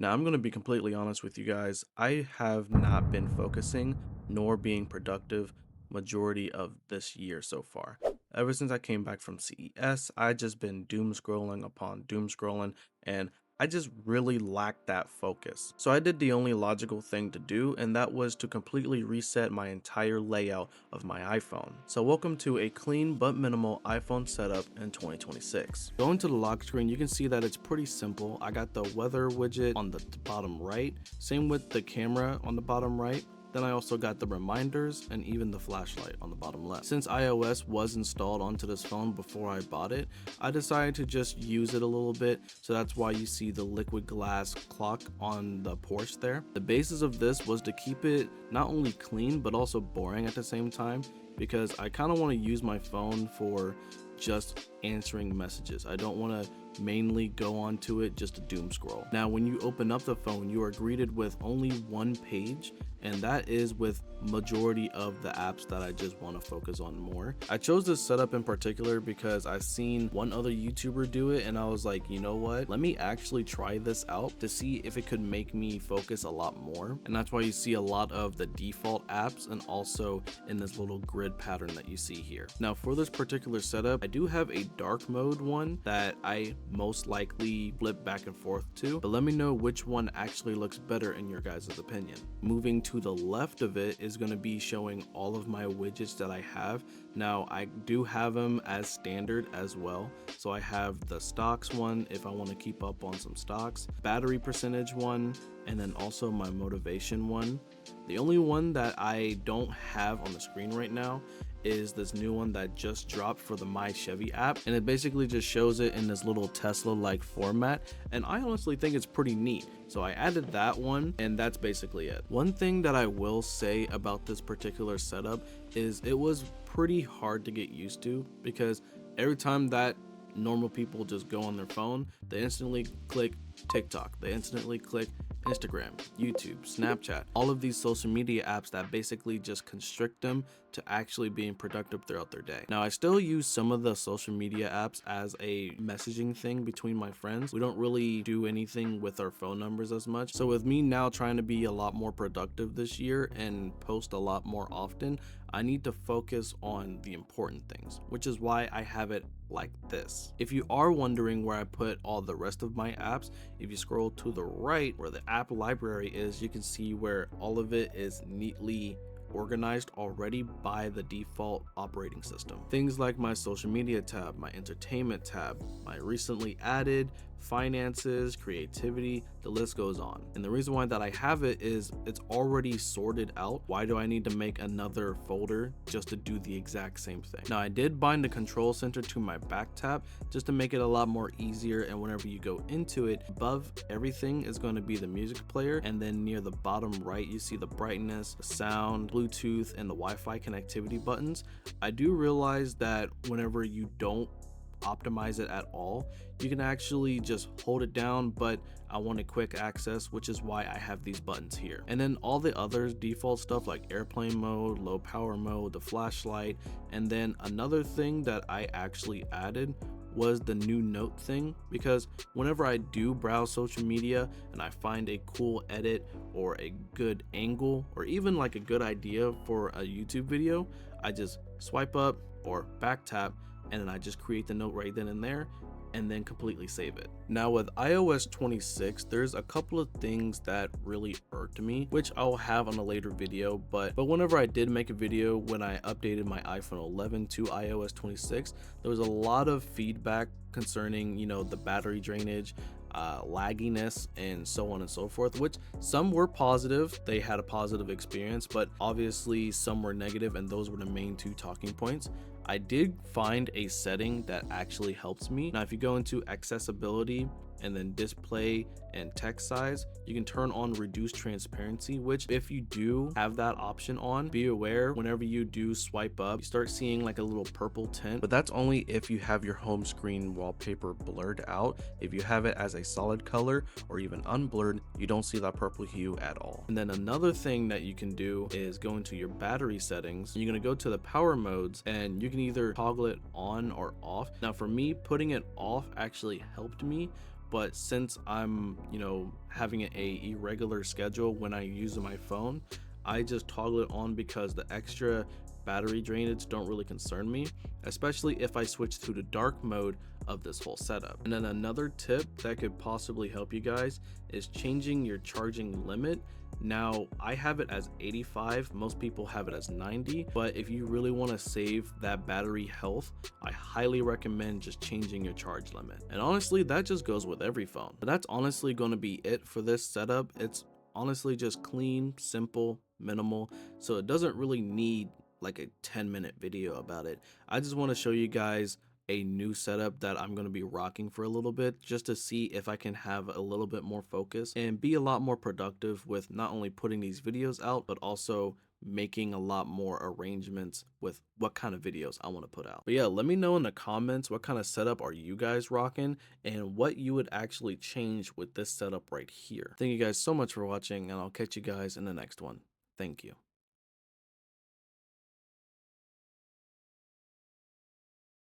Now, I'm going to be completely honest with you guys. I have not been focusing nor being productive majority of this year so far. Ever since I came back from CES, I just been doom scrolling upon doom scrolling, and I just really lacked that focus. So I did the only logical thing to do, and that was to completely reset my entire layout of my iPhone. So welcome to a clean but minimal iPhone setup in 2026. Going to the lock screen, you can see that it's pretty simple. I got the weather widget on the bottom right, same with the camera on the bottom right. Then I also got the reminders and even the flashlight on the bottom left. Since iOS was installed onto this phone before I bought it, I decided to just use it a little bit, so that's why you see the liquid glass clock on the Porsche there. The basis of this was to keep it not only clean but also boring at the same time, because I kind of want to use my phone for just answering messages. I don't want to mainly go onto it just to doom scroll. Now, when you open up the phone, you are greeted with only one page, and that is with majority of the apps that I just want to focus on more. I chose this setup in particular because I've seen one other YouTuber do it, and I was like, you know what, let me actually try this out to see if it could make me focus a lot more. And that's why you see a lot of the default apps and also in this little grid pattern that you see here. Now, for this particular setup, I do have a dark mode one that I most likely flip back and forth to, but let me know which one actually looks better in your guys' opinion. Moving to the left of it is going to be showing all of my widgets that I have. Now, I do have them as standard as well, so I have the stocks one if I want to keep up on some stocks, battery percentage one, and then also my motivation one. The only one that I don't have on the screen right now is this new one that just dropped for the My Chevy app, and it basically just shows it in this little Tesla like format, and I honestly think it's pretty neat, so I added that one, and that's basically it. One thing that I will say about this particular setup is it was pretty hard to get used to, because every time that normal people just go on their phone, they instantly click TikTok, they instantly click Instagram, YouTube, Snapchat, all of these social media apps that basically just constrict them to actually being productive throughout their day. Now, I still use some of the social media apps as a messaging thing between my friends. We don't really do anything with our phone numbers as much. So with me now trying to be a lot more productive this year and post a lot more often, I need to focus on the important things, which is why I have it like this. If you are wondering where I put all the rest of my apps, if you scroll to the right where the app library is, you can see where all of it is neatly organized already by the default operating system. Things like my social media tab, my entertainment tab, my recently added, finances, creativity, the list goes on. And the reason why that I have it is it's already sorted out. Why do I need to make another folder just to do the exact same thing? Now, I did bind the control center to my back tab just to make it a lot more easier, and whenever you go into it, above everything is going to be the music player, and then near the bottom right you see the brightness, the sound, Bluetooth, and the Wi-Fi connectivity buttons. I do realize that whenever you don't optimize it at all, you can actually just hold it down, but I wanted quick access, which is why I have these buttons here. And then all the other default stuff like airplane mode, low power mode, the flashlight, and then another thing that I actually added was the new note thing, because whenever I do browse social media and I find a cool edit or a good angle or even like a good idea for a YouTube video, I just swipe up or back tap, and then I just create the note right then and there and then completely save it. Now, with iOS 26, there's a couple of things that really irked me, which I'll have on a later video, but whenever I did make a video when I updated my iPhone 11 to iOS 26, there was a lot of feedback concerning, the battery drainage, lagginess, and so on and so forth, which some were positive, they had a positive experience, but obviously some were negative, and those were the main two talking points. I did find a setting that actually helps me. Now, if you go into accessibility and then display and text size, you can turn on reduce transparency, which if you do have that option on, be aware whenever you do swipe up, you start seeing like a little purple tint, but that's only if you have your home screen wallpaper blurred out. If you have it as a solid color or even unblurred, you don't see that purple hue at all. And then another thing that you can do is go into your battery settings. You're going to go to the power modes, and you can either toggle it on or off. Now, for me, putting it off actually helped me, but since I'm, having a irregular schedule when I use my phone, I just toggle it on because the extra battery drainage don't really concern me, especially if I switch to the dark mode of this whole setup. And then another tip that could possibly help you guys is changing your charging limit. Now, I have it as 85, most people have it as 90, but if you really want to save that battery health, I highly recommend just changing your charge limit. And honestly, that just goes with every phone. But that's honestly going to be it for this setup. It's honestly just clean, simple, minimal, so it doesn't really need like a 10-minute video about it. I just want to show you guys a new setup that I'm going to be rocking for a little bit, just to see if I can have a little bit more focus and be a lot more productive with not only putting these videos out, but also making a lot more arrangements with what kind of videos I want to put out. But yeah, let me know in the comments what kind of setup are you guys rocking and what you would actually change with this setup right here. Thank you guys so much for watching, and I'll catch you guys in the next one. Thank you.